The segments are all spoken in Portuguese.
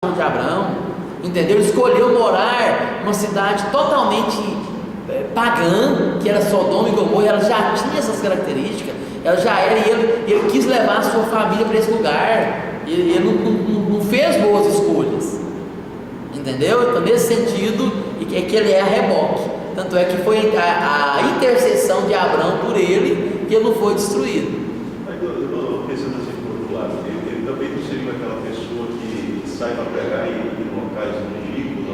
de Abraão, entendeu? Ele escolheu morar numa cidade totalmente pagã, que era Sodoma e Gomorra. Ela já tinha essas características, ela já era, e ele quis levar a sua família para esse lugar. Ele não fez boas escolhas, entendeu? Então, nesse sentido, é que ele é a reboque. Tanto é que foi a intercessão de Abraão por ele que ele não foi destruído. Eu estou pensando assim por outro lado, ele também não seria aquela pessoa que sai para pregar em locais ridículos,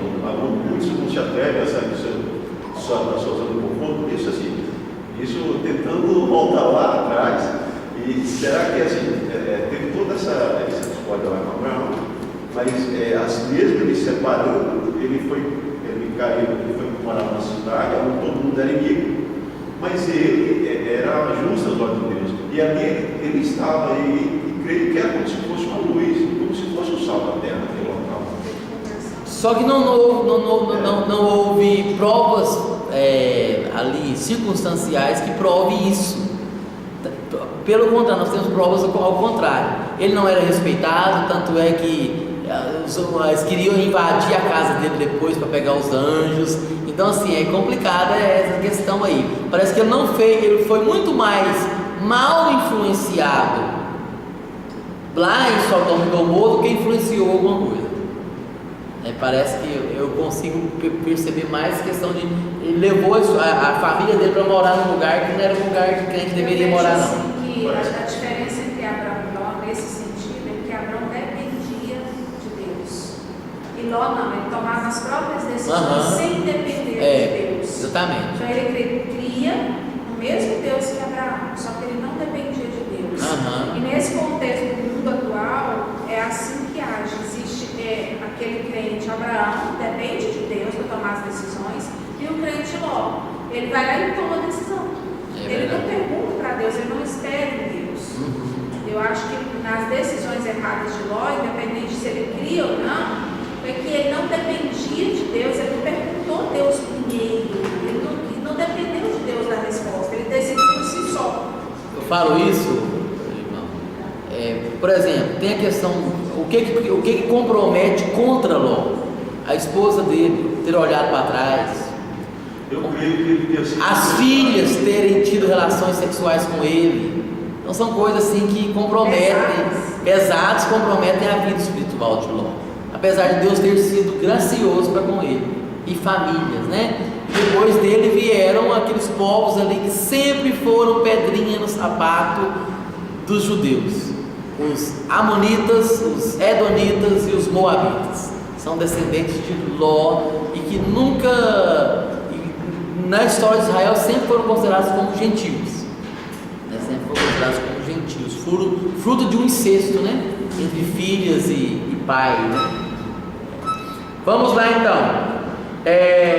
muitos não se atrevem a sair da sua zona de conforto, isso assim, isso tentando voltar lá atrás. E será que assim, teve toda essa discórdia lá com Abraão, mas mesmo ele separando, ele foi morar numa cidade onde todo mundo era inimigo, mas ele era justo aos olhos de Deus, e ali ele estava e creio que era como se fosse uma luz, como se fosse o sal da terra naquele local. Só que não houve provas ali circunstanciais que provem isso. Pelo contrário, nós temos provas ao contrário. Ele não era respeitado, tanto é que eles queriam invadir a casa dele depois para pegar os anjos. Então assim, é complicada essa questão aí. Parece que ele foi muito mais mal influenciado lá em Sodoma e Gomorra do que influenciou alguma coisa. Parece que eu consigo perceber mais questão de ele levou a família dele para morar num lugar que não era um lugar que crente deveria morar, não. Que a diferença entre Abraão e Ló nesse sentido é que Abraão dependia de Deus e Ló não, ele tomava as próprias decisões sem depender de Deus. Exatamente. Então ele cria no mesmo Deus que Abraão, só que ele não dependia de Deus. E nesse contexto do mundo atual é assim que age. Existe aquele crente Abraão, depende de Deus para tomar as decisões, e o crente Ló, ele vai lá e toma a decisão. Ele não pergunta para Deus, ele não espera em Deus. Eu acho que nas decisões erradas de Ló, independente se ele cria ou não, é que ele não dependia de Deus, ele não perguntou a Deus primeiro, ele não dependeu de Deus da resposta, ele decidiu por si só. Eu falo isso, irmão, por exemplo, tem a questão, o que compromete contra Ló? A esposa dele ter olhado para trás, Eu creio que ele tinha sido as filhas terem tido relações sexuais com ele. Então são coisas assim que pesadas, comprometem a vida espiritual de Ló, apesar de Deus ter sido gracioso para com ele e famílias, né? Depois dele vieram aqueles povos ali que sempre foram pedrinha no sapato dos judeus, os amonitas, os edonitas e os moabitas. São descendentes de Ló e que nunca, na história de Israel, sempre foram considerados como gentios, né? Sempre foram considerados como gentios, fruto de um incesto, né? Entre filhas e pai, né? Vamos lá então.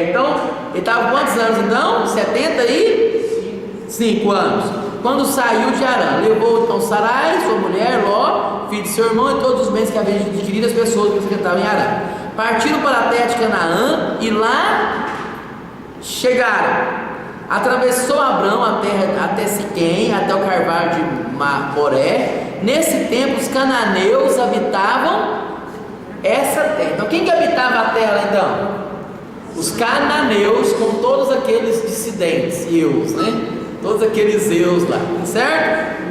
Então, ele estava com quantos anos então? 75 anos. Quando saiu de Harã, levou então Sarai, sua mulher, Ló, filho de seu irmão, e todos os bens que havia adquirido as pessoas que estavam em Harã. Partiram para a terra de Canaã e lá chegaram. Atravessou Abrão a terra até Siquém, até o carvalho de Moré. Nesse tempo os cananeus habitavam essa terra. Então quem que habitava a terra lá então? Os cananeus, com todos aqueles dissidentes, eus, né? Todos aqueles eus lá, certo?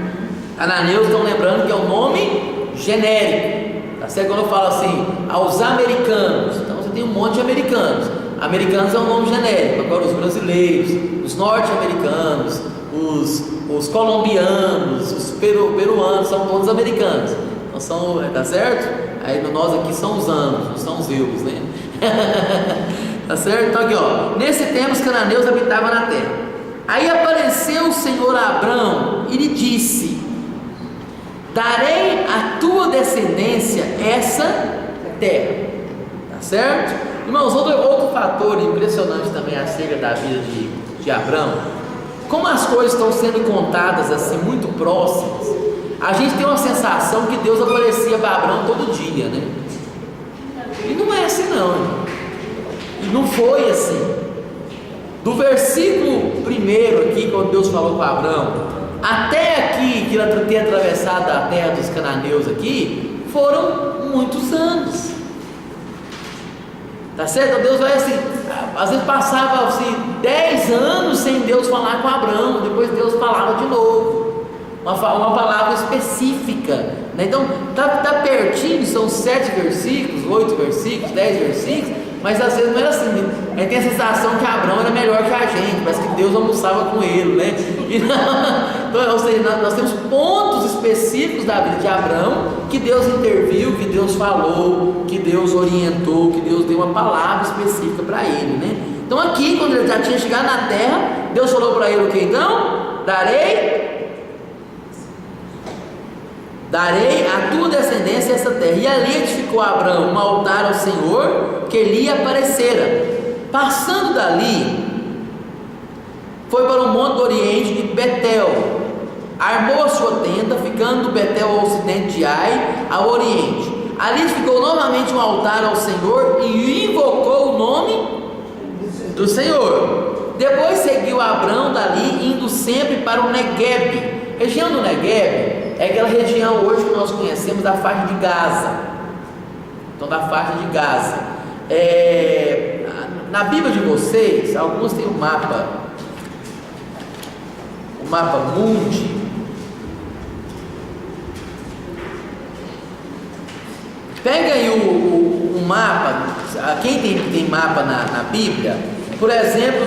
Cananeus, estão lembrando que é um nome genérico, tá certo? Quando eu falo assim, aos americanos, então você tem um monte de americanos. Americanos é um nome genérico. Agora os brasileiros, os norte-americanos, os colombianos, os peruanos, são todos americanos. Então são, tá certo? Aí nós aqui são os anos, não são os eus, né? Tá certo? Então aqui ó, nesse tempo os cananeus habitavam na terra. Aí apareceu o Senhor a Abrão e lhe disse: darei à tua descendência essa terra. Tá certo? Irmãos, outro fator impressionante também acerca da vida de Abrão, como as coisas estão sendo contadas assim muito próximas, a gente tem uma sensação que Deus aparecia para Abrão todo dia, né? E não é assim não, irmão. E não foi assim. Do versículo 1 aqui, quando Deus falou para Abrão, até aqui, que ele tenha atravessado a terra dos cananeus aqui, foram muitos anos. Tá certo? Então Deus vai assim, às vezes passava assim 10 anos sem Deus falar com Abraão, depois Deus falava de novo, uma palavra específica, né? Então tá pertinho, são 7 versículos, 8 versículos, 10 versículos, mas às vezes não era assim, né? A gente tem a sensação que Abraão era melhor que a gente, parece que Deus almoçava com ele, né? E então, ou seja, nós temos pontos específicos da vida de Abraão que Deus interviu, que Deus falou, que Deus orientou, que Deus deu uma palavra específica para ele, né? Então aqui, quando ele já tinha chegado na terra, Deus falou para ele o que então? Darei a tua descendência essa terra. E ali edificou Abraão um altar ao Senhor que lhe aparecera. Passando dali, foi para o monte do oriente de Betel, armou a sua tenda, ficando do Betel ao ocidente de Ai, ao oriente. Ali edificou novamente um altar ao Senhor e invocou o nome do Senhor. Depois seguiu Abraão dali, indo sempre para o Neguebe. Região do Neguebe é aquela região hoje que nós conhecemos da faixa de Gaza. Então, da faixa de Gaza. Na Bíblia de vocês, alguns têm um mapa mundi. Pega aí o mapa. Quem tem mapa na Bíblia, por exemplo,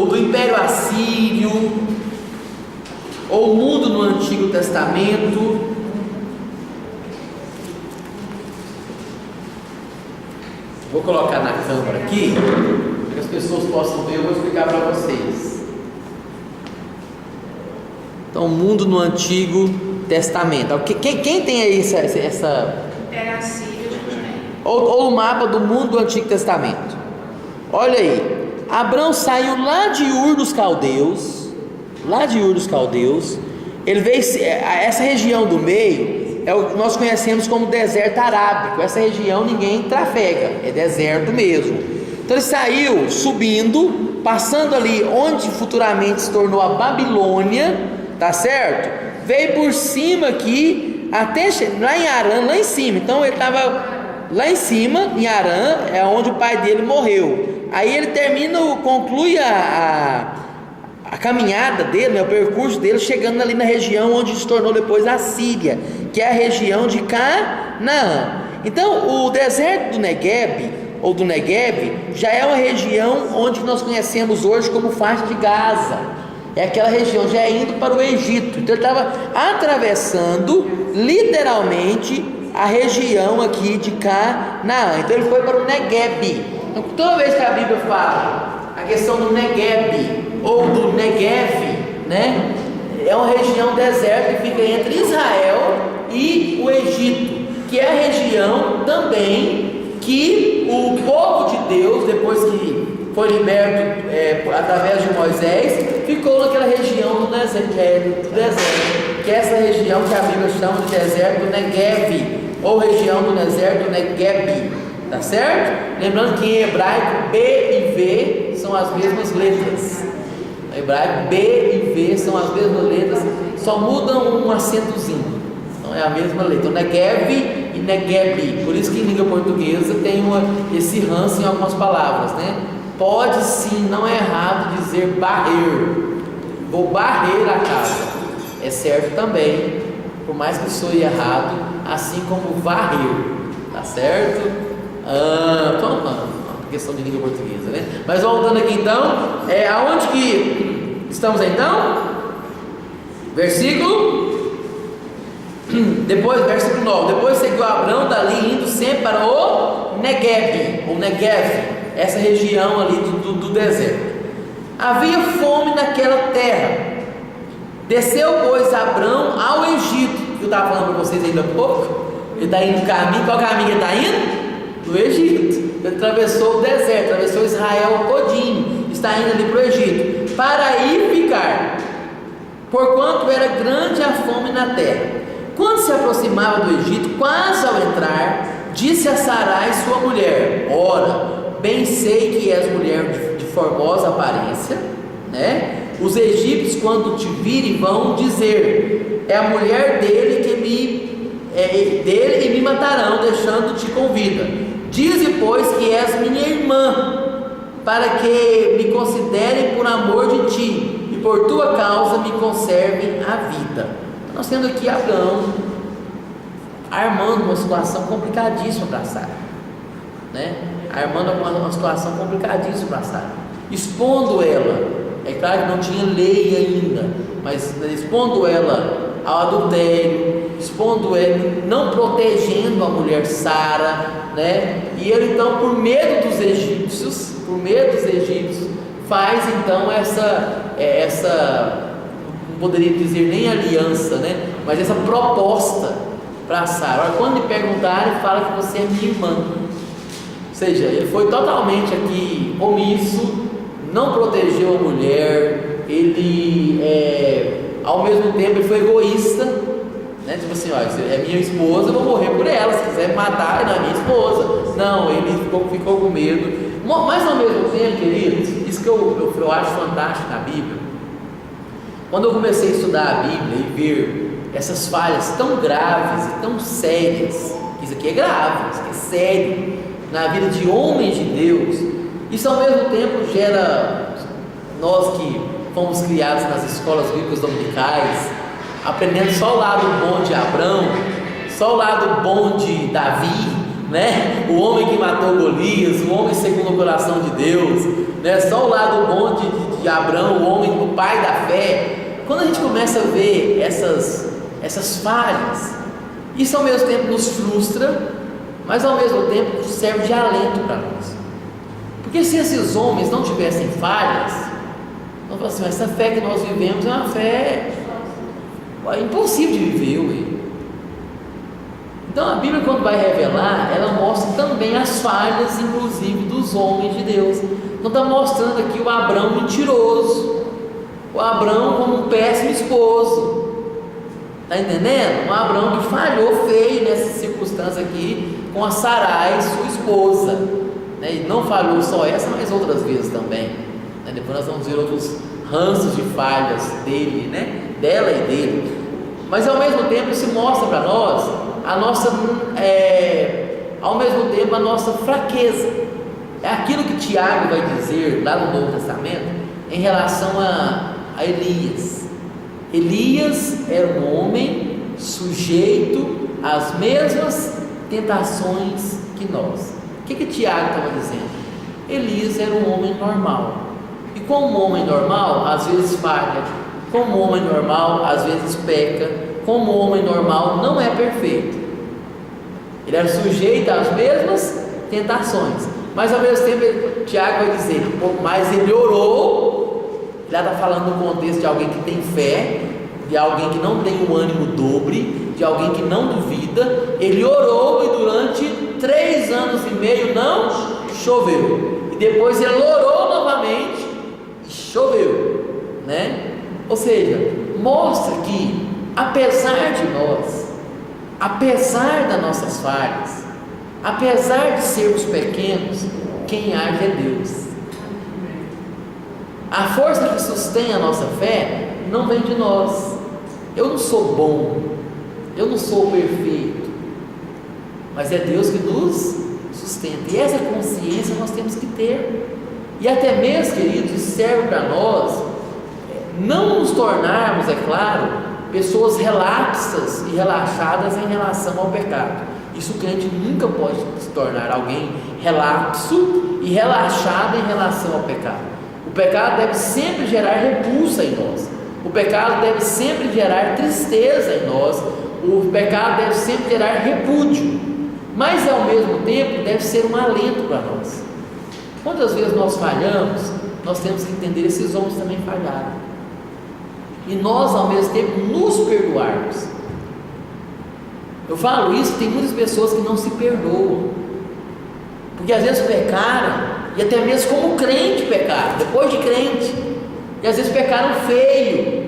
do Império Assírio, ou o mundo no Antigo Testamento. Vou colocar na câmera aqui, para que as pessoas possam ver. Eu vou explicar para vocês. Então, o mundo no Antigo Testamento. Quem tem aí essa... Era Assírio, a gente tem. Ou o mapa do mundo do Antigo Testamento. Olha aí. Abraão saiu lá de Ur dos Caldeus. Ele veio, essa região do meio é o que nós conhecemos como deserto arábico. Essa região ninguém trafega, é deserto mesmo. Então ele saiu subindo, passando ali onde futuramente se tornou a Babilônia, tá certo? Veio por cima aqui, até lá em Harã, lá em cima. Então ele estava lá em cima, em Harã, é onde o pai dele morreu. Aí ele conclui a caminhada dele, o percurso dele, chegando ali na região onde se tornou depois a Síria, que é a região de Canaã. Então o deserto do Neguebe, ou do Neguebe, já é uma região onde nós conhecemos hoje como faixa de Gaza. É aquela região, já indo para o Egito. Então ele estava atravessando literalmente a região aqui de Canaã. Então ele foi para o Neguebe. Então, toda vez que a Bíblia fala a questão do Neguebe ou do Negev, né? É uma região deserta que fica entre Israel e o Egito, que é a região também que o povo de Deus, depois que foi liberto através de Moisés, ficou naquela região do deserto, que é essa região que a Bíblia chama de deserto do Negev, ou região do deserto do Neguebe, tá certo? Lembrando que em hebraico B e V são as mesmas letras. No hebraico B e V são as mesmas letras, só mudam um acentozinho. Então é a mesma letra, Negev e Neguebe. Por isso que em língua portuguesa tem esse ranço em algumas palavras, né? Pode sim, não é errado dizer barrer. Vou barrer a casa. É certo também, por mais que soe errado, assim como varrer. Tá certo? Questão de língua portuguesa, né? Mas voltando aqui então, aonde que estamos então? Versículo 9. Depois seguiu Abraão dali, indo sempre para o Neguebe, ou Negev, essa região ali do deserto. Havia fome naquela terra. Desceu, pois, Abraão ao Egito, que eu estava falando para vocês ainda há pouco. Ele está indo no caminho. Qual caminho ele está indo? Do Egito. Ele atravessou o deserto, atravessou Israel todinho, está indo ali para o Egito, para aí ficar, porquanto era grande a fome na terra. Quando se aproximava do Egito, quase ao entrar, disse a Sarai sua mulher: ora, bem sei que és mulher de formosa aparência, né? Os egípcios, quando te virem, vão dizer: é a mulher dele e me matarão, deixando-te com vida. Dize, pois, que és minha irmã, para que me considerem por amor de ti, e por tua causa me conservem a vida. Nós temos aqui Abraão armando uma situação complicadíssima para Sara, né? Armando uma situação complicadíssima para Sara, expondo ela, é claro que não tinha lei ainda, mas expondo ela ao adultério, expondo ela, não protegendo a mulher Sara, né? E ele então, por medo dos egípcios, faz então essa não poderia dizer nem aliança, né? Mas essa proposta para Sara. Quando lhe perguntarem, fala que você é minha irmã. Ou seja, ele foi totalmente aqui omisso, não protegeu a mulher, ele ao mesmo tempo ele foi egoísta, né? Tipo assim, ó, é minha esposa, eu vou morrer por ela, se quiser me matar, não é minha esposa. Não, ele ficou com medo. Mas ao mesmo tempo, queridos, isso que eu acho fantástico na Bíblia. Quando eu comecei a estudar a Bíblia e ver essas falhas tão graves e tão sérias, isso aqui é grave, isso aqui é sério, na vida de homens de Deus, isso ao mesmo tempo gera, nós que fomos criados nas escolas bíblicas dominicais, aprendendo só o lado bom de Abraão, só o lado bom de Davi, né? O homem que matou Golias, o homem segundo o coração de Deus, né? Só o lado bom de Abraão, o homem, o pai da fé. Quando a gente começa a ver essas falhas, isso ao mesmo tempo nos frustra, mas ao mesmo tempo serve de alento para nós. Porque se esses homens não tivessem falhas, nós falamos assim, essa fé que nós vivemos é uma fé impossível de viver, ué. Então a Bíblia, quando vai revelar, ela mostra também as falhas, inclusive dos homens de Deus. Então está mostrando aqui o Abraão mentiroso, o Abraão como um péssimo esposo, está entendendo? Um Abraão que falhou feio nessa circunstância aqui com a Sarai, sua esposa, né? E não falhou só essa, mas outras vezes também, né? Depois nós vamos ver outros ranços de falhas dele, né? Dela e dele. Mas ao mesmo tempo isso mostra para nós a nossa, ao mesmo tempo a nossa fraqueza. É aquilo que Tiago vai dizer lá no Novo Testamento em relação a Elias. Elias era um homem sujeito às mesmas tentações que nós. O que Tiago estava dizendo? Elias era um homem normal, e como homem normal às vezes falha, como homem normal às vezes peca, como homem normal não é perfeito. Ele era sujeito às mesmas tentações, mas ao mesmo tempo Tiago vai dizer, mas ele orou. Ele está falando no contexto de alguém que tem fé, de alguém que não tem um ânimo dobre, de alguém que não duvida. Ele orou e durante 3 anos e meio não choveu, e depois ele orou novamente e choveu, né? Ou seja, mostra que apesar de nós, apesar das nossas falhas, apesar de sermos pequenos, quem age é Deus. A força que sustém a nossa fé não vem de nós. Eu não sou bom, eu não sou perfeito, mas é Deus que nos sustenta, e essa consciência nós temos que ter. E até mesmo, queridos, isso serve para nós não nos tornarmos, é claro, pessoas relapsas e relaxadas em relação ao pecado. Isso o crente nunca pode se tornar alguém relapso e relaxado em relação ao pecado. O pecado deve sempre gerar repulsa em nós, o pecado deve sempre gerar tristeza em nós, o pecado deve sempre gerar repúdio, mas ao mesmo tempo deve ser um alento para nós. Quantas vezes nós falhamos, nós temos que entender, esses homens também falharam, e nós ao mesmo tempo nos perdoarmos. Eu falo isso, tem muitas pessoas que não se perdoam, porque às vezes pecaram, e até mesmo como crente pecaram, depois de crente, e às vezes pecaram feio.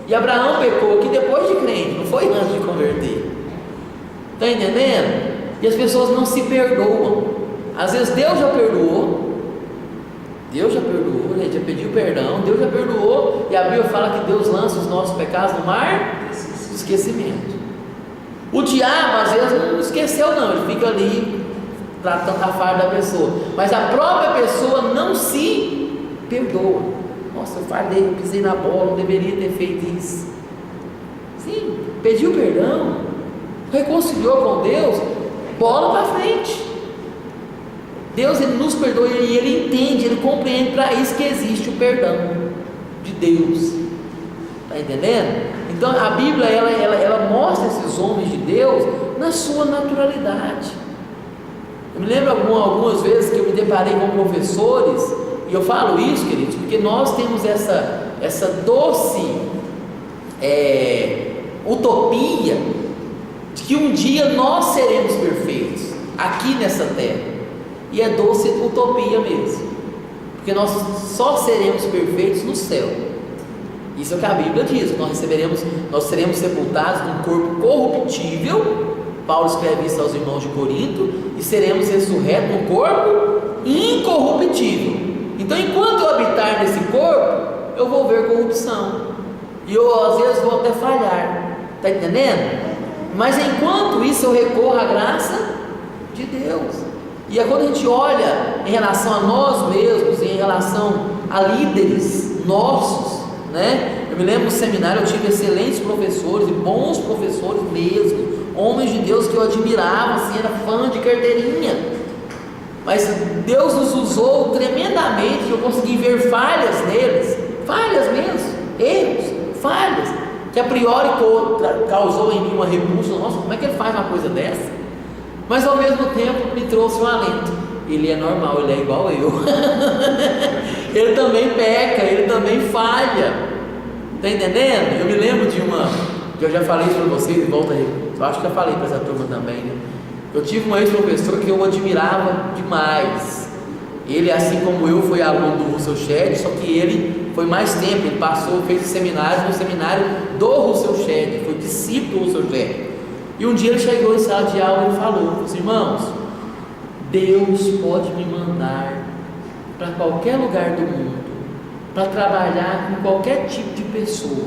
E Abraão pecou aqui depois de crente, não foi antes de converter. Está entendendo? E as pessoas não se perdoam. Às vezes Deus já perdoou, ele já pediu perdão, Deus já perdoou, e a Bíblia fala que Deus lança os nossos pecados no mar do esquecimento. O diabo às vezes não esqueceu não, ele fica ali tratando a falha da pessoa, mas a própria pessoa não se perdoa. Nossa, eu falhei, eu pisei na bola, não deveria ter feito isso. Sim, pediu perdão, reconciliou com Deus, bola para frente. Deus, ele nos perdoa e ele entende, ele compreende, para isso que existe o perdão de Deus. Está entendendo? Então a Bíblia ela mostra esses homens de Deus na sua naturalidade. Eu me lembro algumas vezes que eu me deparei com professores, e eu falo isso, queridos, porque nós temos essa doce utopia de que um dia nós seremos perfeitos aqui nessa terra. E é doce utopia mesmo, porque nós só seremos perfeitos no céu. Isso é o que a Bíblia diz. Nós seremos sepultados num corpo corruptível. Paulo escreve isso aos irmãos de Corinto. E seremos ressurretos num corpo incorruptível. Então, enquanto eu habitar nesse corpo, eu vou ver corrupção, e eu às vezes vou até falhar. Está entendendo? Mas enquanto isso, eu recorro à graça de Deus. E é quando a gente olha em relação a nós mesmos, em relação a líderes nossos, né? Eu me lembro no seminário, eu tive excelentes professores, e bons professores mesmo, homens de Deus que eu admirava, assim, era fã de carteirinha. Mas Deus nos usou tremendamente, eu consegui ver falhas neles, falhas mesmo, erros, falhas, que a priori causou em mim uma repulsa. Nossa, como é que ele faz uma coisa dessa? Mas ao mesmo tempo me trouxe um alento. Ele é normal, ele é igual eu. Ele também peca, ele também falha. Está entendendo? Eu me lembro de uma, que eu já falei isso para vocês, e volta aí, eu acho que já falei para essa turma também, né? Eu tive um ex-professor que eu admirava demais. Ele, assim como eu, foi aluno do Russell Shedd, só que ele foi mais tempo, ele fez seminários no seminário do Russell Shedd, foi discípulo do Russell Shedd. E um dia ele chegou em sala de aula e falou assim: irmãos, Deus pode me mandar para qualquer lugar do mundo, para trabalhar com qualquer tipo de pessoa,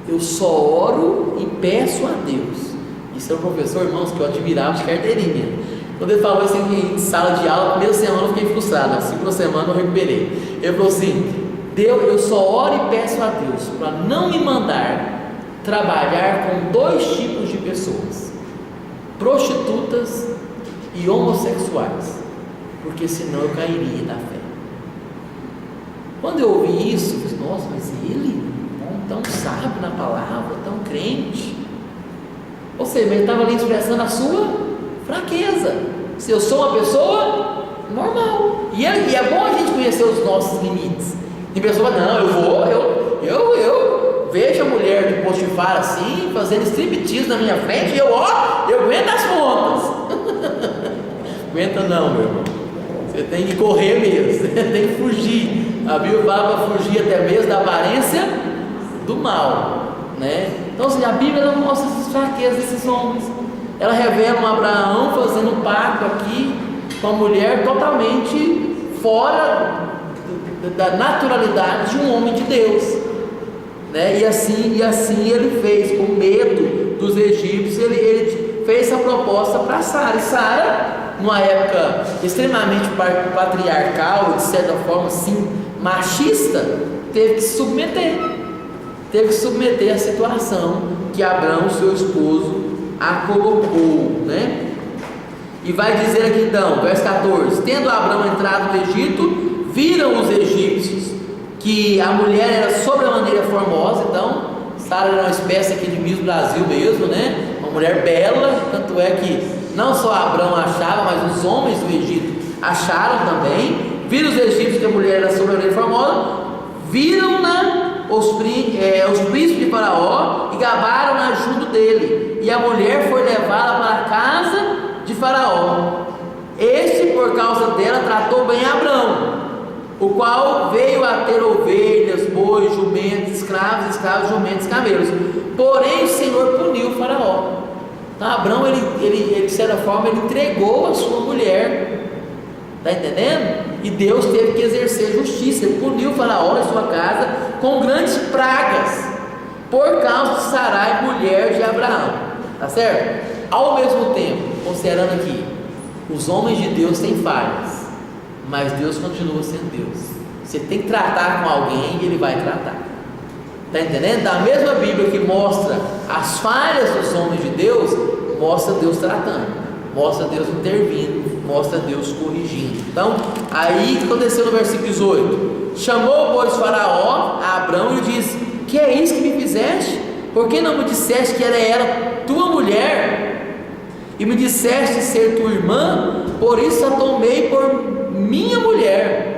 eu só oro e peço a Deus. Isso é um professor, irmãos, que eu admirava de carteirinha. Quando ele falou isso em sala de aula, a primeira semana eu fiquei frustrado, a segunda semana eu recuperei. Ele falou assim: Deus, eu só oro e peço a Deus para não me mandar trabalhar com dois tipos de pessoas, prostitutas e homossexuais, porque senão eu cairia da fé. Quando eu ouvi isso, eu disse: nossa, mas ele, tão sábio na palavra, tão crente. Ou seja, ele estava ali expressando a sua fraqueza. Se eu sou uma pessoa normal, e é bom a gente conhecer os nossos limites. Tem pessoa que fala: não, eu vejo a mulher de Potifar assim, fazendo striptease na minha frente, e eu aguento as pontas. Aguenta não, meu irmão. Você tem que correr mesmo, você tem que fugir. A Bíblia fala para fugir até mesmo da aparência do mal, né? Então, assim, a Bíblia não mostra essas fraquezas desses homens. Ela revela um Abraão fazendo um pacto aqui com a mulher totalmente fora da naturalidade de um homem de Deus, né? E assim ele fez, com medo dos egípcios, ele fez essa proposta para Sara. E Sara, numa época extremamente patriarcal, de certa forma assim, machista, teve que se submeter à situação que Abraão, seu esposo, a colocou, né? E vai dizer aqui então, verso 14: tendo Abraão entrado no Egito, viram os egípcios que a mulher era sobremaneira formosa. Então Sara era uma espécie aqui de Miss Brasil mesmo, né? Uma mulher bela, tanto é que não só Abraão achava, mas os homens do Egito acharam também. Viram os egípcios que a mulher era sobremaneira formosa, viram-na os príncipes de Faraó e gabaram-na junto dele, e a mulher foi levada para a casa de Faraó. Este, por causa dela, tratou bem Abraão, o qual veio a ter ovelhas, bois, jumentos, escravos, jumentos, camelos. Porém o Senhor puniu o Faraó. Então Abraão, ele de certa forma, ele entregou a sua mulher. Está entendendo? E Deus teve que exercer justiça. Ele puniu o Faraó em sua casa com grandes pragas, por causa de Sarai, mulher de Abraão. Está certo? Ao mesmo tempo, considerando aqui, Os homens de Deus têm falhas, mas Deus continua sendo Deus. Você tem que tratar com alguém e Ele vai tratar. Está entendendo? Da mesma Bíblia que mostra as falhas dos homens de Deus, mostra Deus tratando, mostra Deus intervindo, mostra Deus corrigindo. Então, aí o que aconteceu no versículo 18? Chamou, pois, Faraó a Abrão e lhe disse: que é isso que me fizeste? Por que não me disseste que era ela tua mulher? E me disseste ser tua irmã? Por isso a tomei por minha mulher.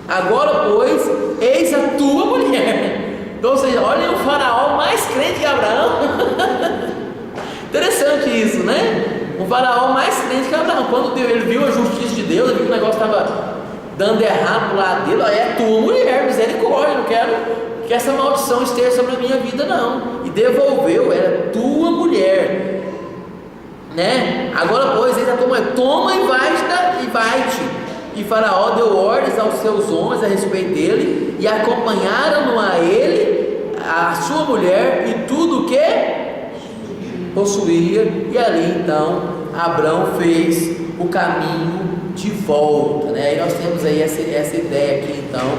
Agora, pois, eis a tua mulher. Então, ou seja, olha o Faraó mais crente que Abraão. Interessante isso, né? O Faraó mais crente que Abraão. Quando ele viu a justiça de Deus, ele viu que o negócio estava dando errado pro lado dele. É tua mulher, misericórdia, não quero que essa maldição esteja sobre a minha vida, não. E devolveu, era tua mulher, né? Agora, pois, eis a tua mulher, toma e vai-te. E Faraó deu ordens aos seus homens a respeito dele, e acompanharam-no a ele, a sua mulher e tudo o que possuía. E ali então Abrão fez o caminho de volta, né? Aí nós temos aí essa ideia aqui então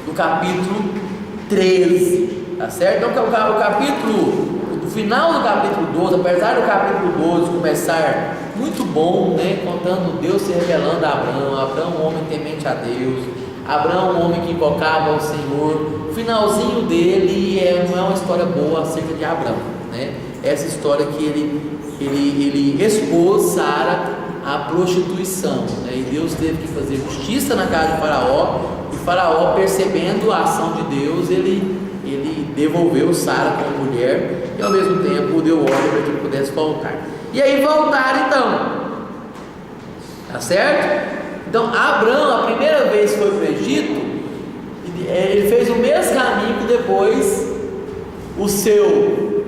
do capítulo 13, tá certo? Então o capítulo, no final do capítulo 12, apesar do capítulo 12 começar muito bom, né? Contando Deus se revelando a Abrão, Abrão um homem temente a Deus, Abrão um homem que invocava o Senhor. O finalzinho dele não é uma história boa acerca de Abrão, né? Essa história que ele expôs Sara à prostituição, né? E Deus teve que fazer justiça na casa de Faraó, e Faraó, percebendo a ação de Deus, ele devolveu Sara como mulher, e ao mesmo tempo deu ordem para que ele pudesse voltar. E aí voltaram então, tá certo? Então Abrão, a primeira vez que foi para o Egito, ele fez o mesmo caminho que depois o seu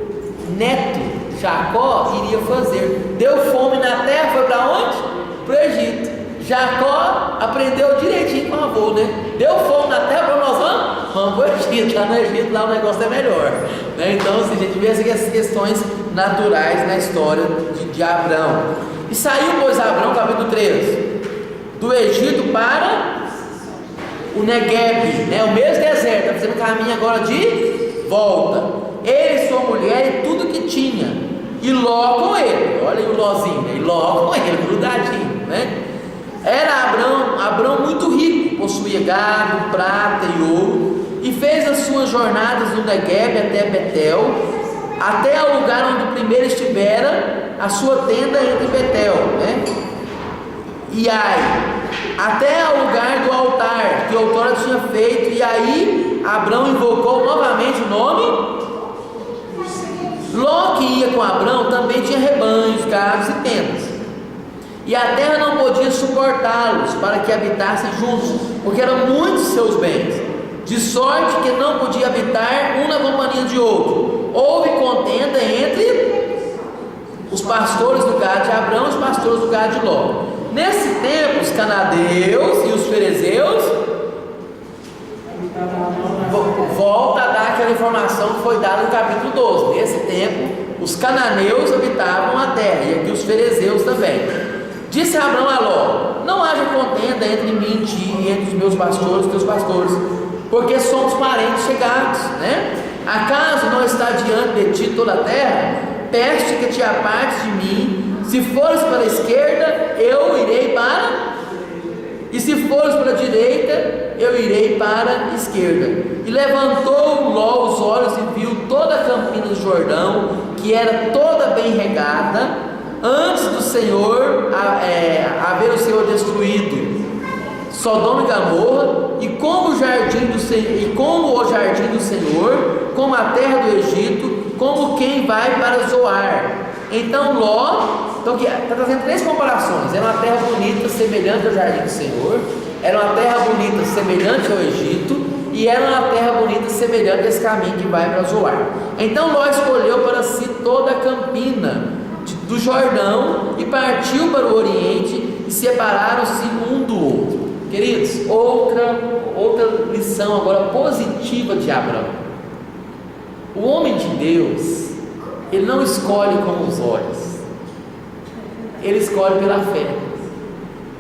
neto Jacó iria fazer. Deu fome na terra, foi para onde? Para o Egito. Jacó aprendeu direitinho com o avô, né? Deu fome na terra, para nós vamos para o Egito. Lá no Egito, lá o negócio é melhor, né? Então, assim, a gente vê essas questões naturais na história de Abrão. E saiu, pois, Abrão, capítulo 13, do Egito para o Negueb, né? O mesmo deserto, está fazendo caminho agora de volta. Ele e sua mulher e tudo que tinha, e Ló com ele. Olha aí o Lózinho, né? E Ló com ele, grudadinho, né? Era Abrão muito rico, possuía gado, prata e ouro, e fez as suas jornadas no Negueb até Betel, até ao lugar onde primeiro estivera a sua tenda entre Betel, né? E Ai, até ao lugar do altar que outrora tinha feito. E aí Abrão invocou novamente o nome. Ló, que ia com Abrão, também tinha rebanhos, gados e tendas, e a terra não podia suportá-los para que habitassem juntos, porque eram muitos seus bens, de sorte que não podia habitar um na companhia de outro. Houve contenda entre os pastores do gado de Abrão e os pastores do gado de Ló. Nesse tempo, os cananeus e os ferezeus, volta a dar aquela informação que foi dada no capítulo 12. Nesse tempo, os cananeus habitavam a terra, e aqui os ferezeus também. Disse Abrão a Ló: não haja contenda entre mim e ti, e entre os meus pastores e teus pastores, porque somos parentes chegados, né? Acaso não está diante de ti toda a terra? Peste que te apartes de mim. Se fores para a esquerda, eu irei para, e se fores para a direita, eu irei para a esquerda. E levantou Ló os olhos e viu toda a campina do Jordão, que era toda bem regada, antes do Senhor haver o Senhor destruído Sodoma e Gomorra, e como o jardim do Senhor, como a terra do Egito, como quem vai para Zoar. Então Ló, está trazendo três comparações. Era uma terra bonita, semelhante ao jardim do Senhor, era uma terra bonita, semelhante ao Egito, e era uma terra bonita, semelhante a esse caminho que vai para Zoar. Então Ló escolheu para si toda a campina do Jordão e partiu para o Oriente, e separaram-se um do outro. Queridos, outra lição agora positiva de Abrão. O homem de Deus, ele não escolhe com os olhos, ele escolhe pela fé.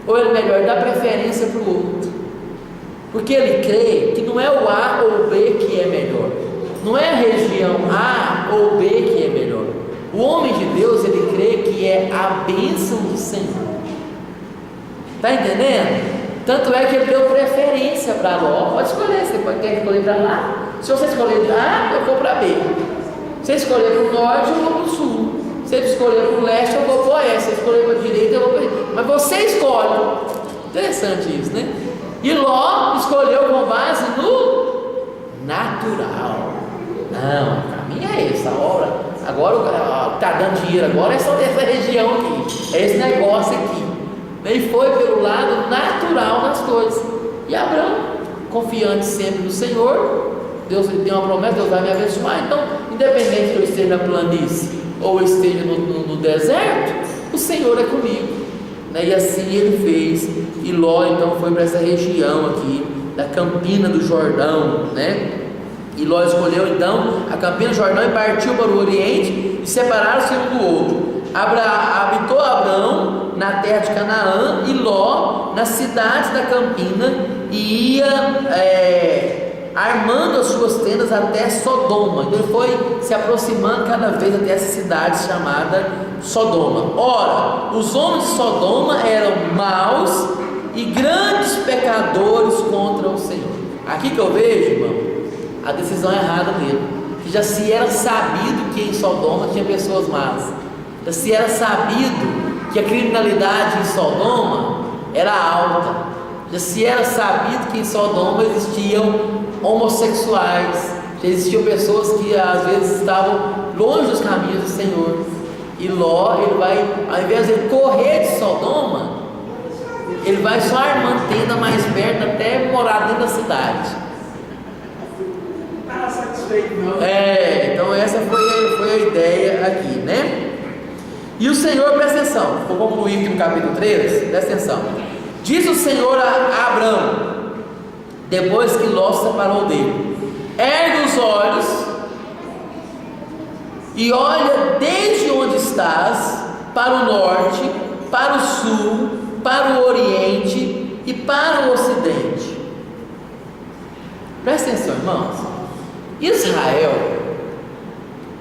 Ou ele melhor, dá preferência para o outro. Porque ele crê que não é o A ou o B que é melhor. Não é a região A ou B que é melhor. O homem de Deus, ele crê que é a bênção do Senhor. Está entendendo? Tanto é que ele deu preferência para Ló. Pode escolher, você quer escolher para lá. Se você escolher A, eu vou para B. Se você escolher para o norte, eu vou para o sul. Se você escolher para o leste, eu vou para o oeste. Se você escolher para a direita, eu vou para a direita. Mas você escolhe. Interessante isso, né? E Ló escolheu com base no natural. Não, o caminho é esse, a obra. Agora o que está dando dinheiro agora é só dessa região aqui. É esse negócio aqui. E foi pelo lado natural das coisas. E Abraão, confiante sempre no Senhor, Deus lhe deu uma promessa, Deus vai me abençoar. Então, independente que eu esteja na planície ou eu esteja no deserto, o Senhor é comigo. E assim ele fez. E Ló então foi para essa região aqui, da Campina do Jordão, né? E Ló escolheu então a Campina do Jordão e partiu para o Oriente, e separaram-se um do outro. Habitou Abraão na terra de Canaã, e Ló nas cidades da Campina, e ia armando as suas tendas até Sodoma. Então ele foi se aproximando cada vez até essa cidade chamada Sodoma. Ora, os homens de Sodoma eram maus e grandes pecadores contra o Senhor. Aqui que eu vejo, irmão, a decisão errada dele, que já se era sabido que em Sodoma tinha pessoas más. Já se era sabido que a criminalidade em Sodoma era alta. Já se era sabido que em Sodoma existiam homossexuais. Já existiam pessoas que às vezes estavam longe dos caminhos do Senhor. E Ló, ele vai, ao invés de ele correr de Sodoma, ele vai só armando tenda mais perto até morar dentro da cidade. Não estava satisfeito não. Então essa foi a ideia aqui, né? E o Senhor, presta atenção, vou concluir aqui no capítulo 3, presta atenção. Diz o Senhor a Abraão, depois que Ló se separou dele: ergue os olhos e olha desde onde estás, para o norte, para o sul, para o oriente e para o ocidente. Presta atenção, irmãos. Israel,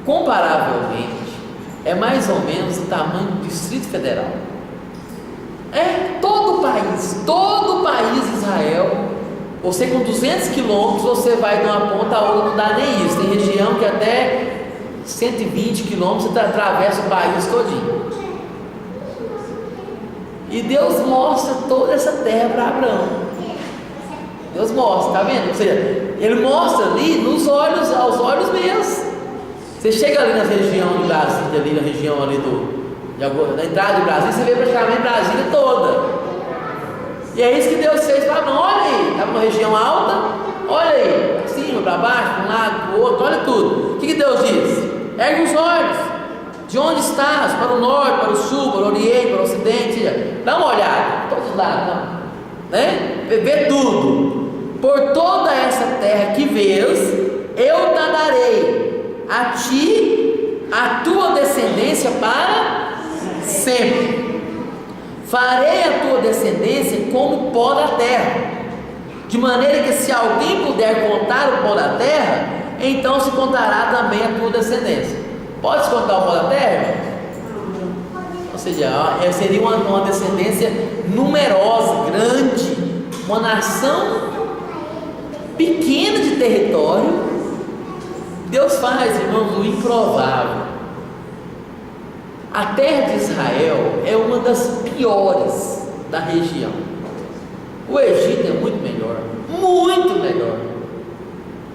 comparavelmente, é mais ou menos o tamanho do Distrito Federal. Todo o país Israel. Você com 200 quilômetros, você vai de uma ponta a outra, não dá nem isso. Tem região que até 120 quilômetros você atravessa o país todinho. E Deus mostra toda essa terra para Abraão. Deus mostra, tá vendo? Ou seja, ele mostra ali aos olhos meus. Você chega ali na região de Brasília, ali na região ali da entrada de Brasília, você vê praticamente Brasília toda. E é isso que Deus fez para Abraão. Olha aí, estava numa região alta, olha aí, para cima, para baixo, para um lado, para o outro, olha tudo. O que Deus diz? Ergue os olhos. De onde estás? Para o norte, para o sul, para o oriente, para o ocidente. Dá uma olhada, todos os lados, né? Vê tudo. Por toda essa terra que vês, eu te darei a ti, a tua descendência para sempre. Farei a tua descendência como o pó da terra, de maneira que se alguém puder contar o pó da terra, então se contará também a tua descendência. Pode-se contar o pó da terra? Ou seja, seria uma descendência numerosa, grande, uma nação pequena de território. Deus faz, irmãos, o improvável. A terra de Israel é uma das piores da região. O Egito é muito melhor, muito melhor.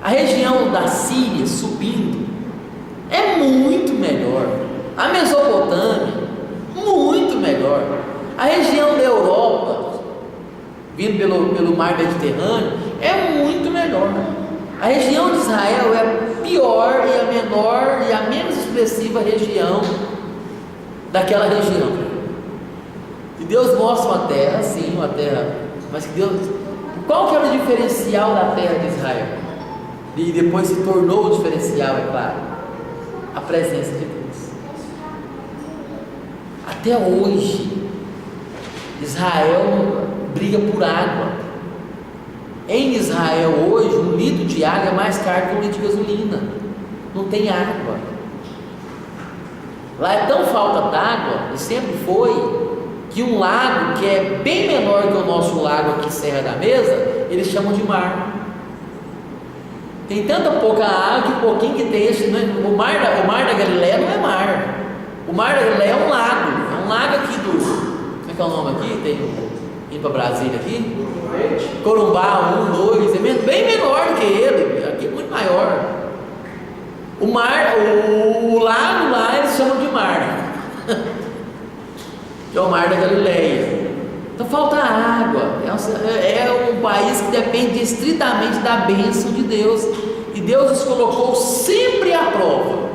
A região da Síria subindo é muito melhor. A Mesopotâmia, muito melhor. A região da Europa, vindo pelo mar Mediterrâneo, é muito melhor. A região de Israel é a pior e a menor e a menos expressiva região daquela região. E Deus mostra uma terra, sim, uma terra, mas que Deus, qual que era o diferencial da terra de Israel? E depois se tornou o diferencial, é claro, a presença de Deus. A Até hoje, Israel briga por água. Em Israel hoje, um litro de água é mais caro que um litro de gasolina. Não tem água. Lá é tão falta d'água, e sempre foi, que um lago que é bem menor que o nosso lago aqui, Serra da Mesa, eles chamam de mar. Tem tanta pouca água que o pouquinho que tem, o mar da Galileia não é mar. O mar da Galileia é um lago aqui do, como é que é o nome aqui? Tem indo para Brasília aqui? Corumbá, 1, 2, é bem menor do que ele, aqui é muito maior. O lago lá eles chamam de mar, que é o mar da Galileia. Então falta água, é um país que depende estritamente da bênção de Deus, e Deus os colocou sempre à prova.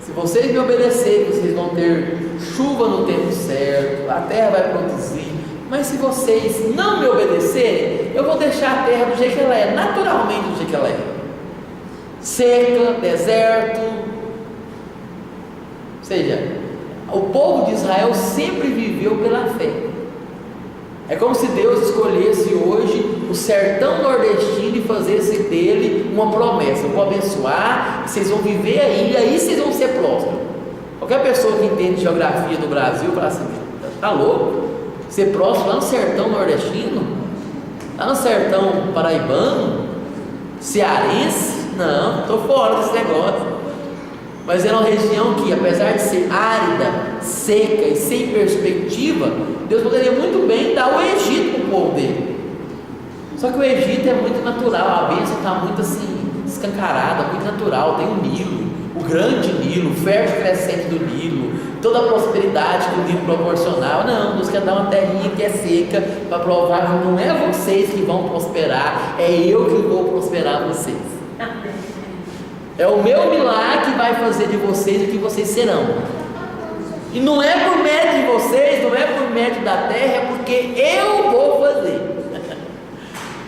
Se vocês me obedecerem, vocês vão ter chuva no tempo certo, a terra vai produzir. Mas se vocês não me obedecerem, eu vou deixar a terra do jeito que ela é, naturalmente do jeito que ela é, seca, deserto. Ou seja, o povo de Israel sempre viveu pela fé. É como se Deus escolhesse hoje o sertão nordestino e fizesse dele uma promessa: eu vou abençoar, vocês vão viver aí, e aí vocês vão ser prósperos. Qualquer pessoa que entende geografia do Brasil fala assim: tá louco? Ser próspero lá no sertão nordestino? Lá no sertão paraibano? Cearense? Não, estou fora desse negócio. Mas era uma região que, apesar de ser árida, seca e sem perspectiva, Deus poderia muito bem dar o Egito para o povo dele. Só que o Egito é muito natural, a bênção está muito assim, escancarada, muito natural. Tem o Nilo, o grande Nilo, o fértil crescente do Nilo, toda a prosperidade que o Nilo proporcionava. Não, Deus quer dar uma terrinha que é seca para provar que não é vocês que vão prosperar, é eu que vou prosperar vocês. É o meu milagre que vai fazer de vocês o que vocês serão. E não é por mérito de vocês, não é por mérito da terra, é porque eu vou fazer.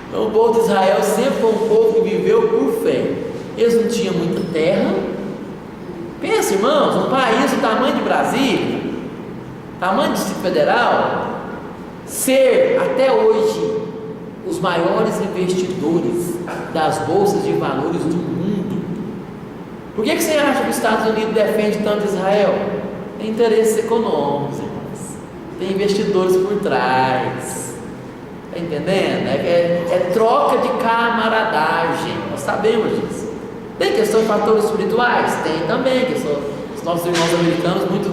Então, o povo de Israel sempre foi um povo que viveu por fé. Eles não tinham muita terra. Pensa, irmãos, um país do tamanho de Brasília, tamanho do Distrito Federal, ser até hoje os maiores investidores das bolsas de valores do mundo. Por que você acha que os Estados Unidos defende tanto Israel? Tem interesses econômicos, irmãos. Tem investidores por trás. Está entendendo? É troca de camaradagem. Nós sabemos disso. Tem questão de fatores espirituais? Tem também. Os nossos irmãos americanos, muitos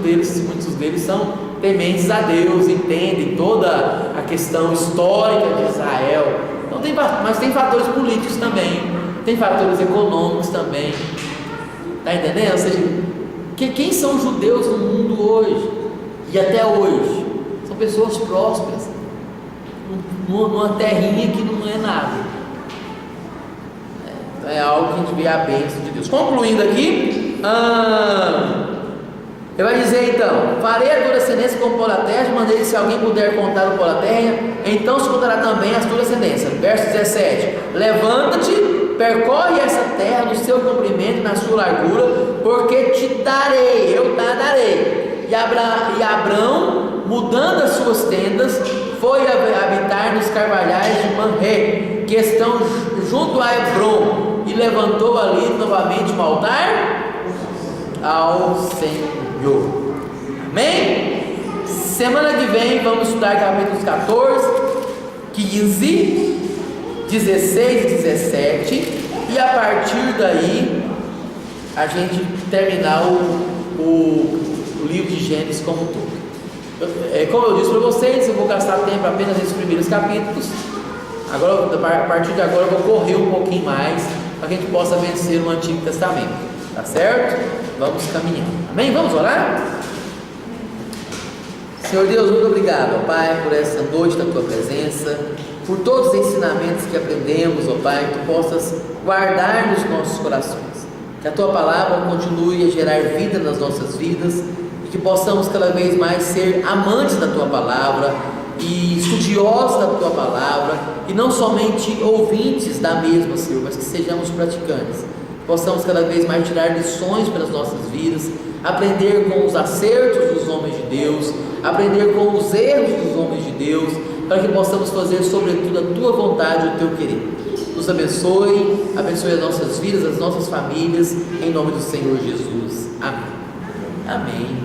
deles são tementes a Deus, entendem toda a questão histórica de Israel. Então, mas tem fatores políticos também. Tem fatores econômicos também. Está entendendo? Ou seja, quem são os judeus no mundo hoje e até hoje? São pessoas prósperas, numa terrinha que não é nada. É algo que a gente vê a bênção de Deus. Concluindo aqui, ele vai dizer então: farei a tua descendência como pó da terra, mandei que se alguém puder contar o pó da terra, então se contará também a tua descendência. Verso 17: levanta-te, percorre essa terra no seu comprimento e na sua largura, porque te darei, eu te darei. E Abrão, mudando as suas tendas, foi habitar nos carvalhais de Manré, que estão junto a Hebron, e levantou ali novamente um altar ao Senhor. Amém? Semana que vem vamos estudar capítulos 14, 15, 16 e 17, e a partir daí a gente terminar o livro de Gênesis como um todo. Como eu disse para vocês, eu vou gastar tempo apenas nesses primeiros capítulos. Agora, a partir de agora eu vou correr um pouquinho mais, para que a gente possa vencer o Antigo Testamento, tá certo? Vamos caminhando, amém? Vamos orar? Senhor Deus, muito obrigado, ó Pai, por essa noite da Tua presença, por todos os ensinamentos que aprendemos, ó Pai, que Tu possas guardar nos nossos corações, que a Tua palavra continue a gerar vida nas nossas vidas, e que possamos cada vez mais ser amantes da Tua palavra, e estudiosos da Tua palavra, e não somente ouvintes da mesma, Senhor, mas que sejamos praticantes, possamos cada vez mais tirar lições para as nossas vidas, aprender com os acertos dos homens de Deus, aprender com os erros dos homens de Deus, para que possamos fazer sobretudo a Tua vontade e o Teu querer. Nos abençoe, abençoe as nossas vidas, as nossas famílias, em nome do Senhor Jesus. Amém. Amém.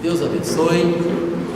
Deus abençoe.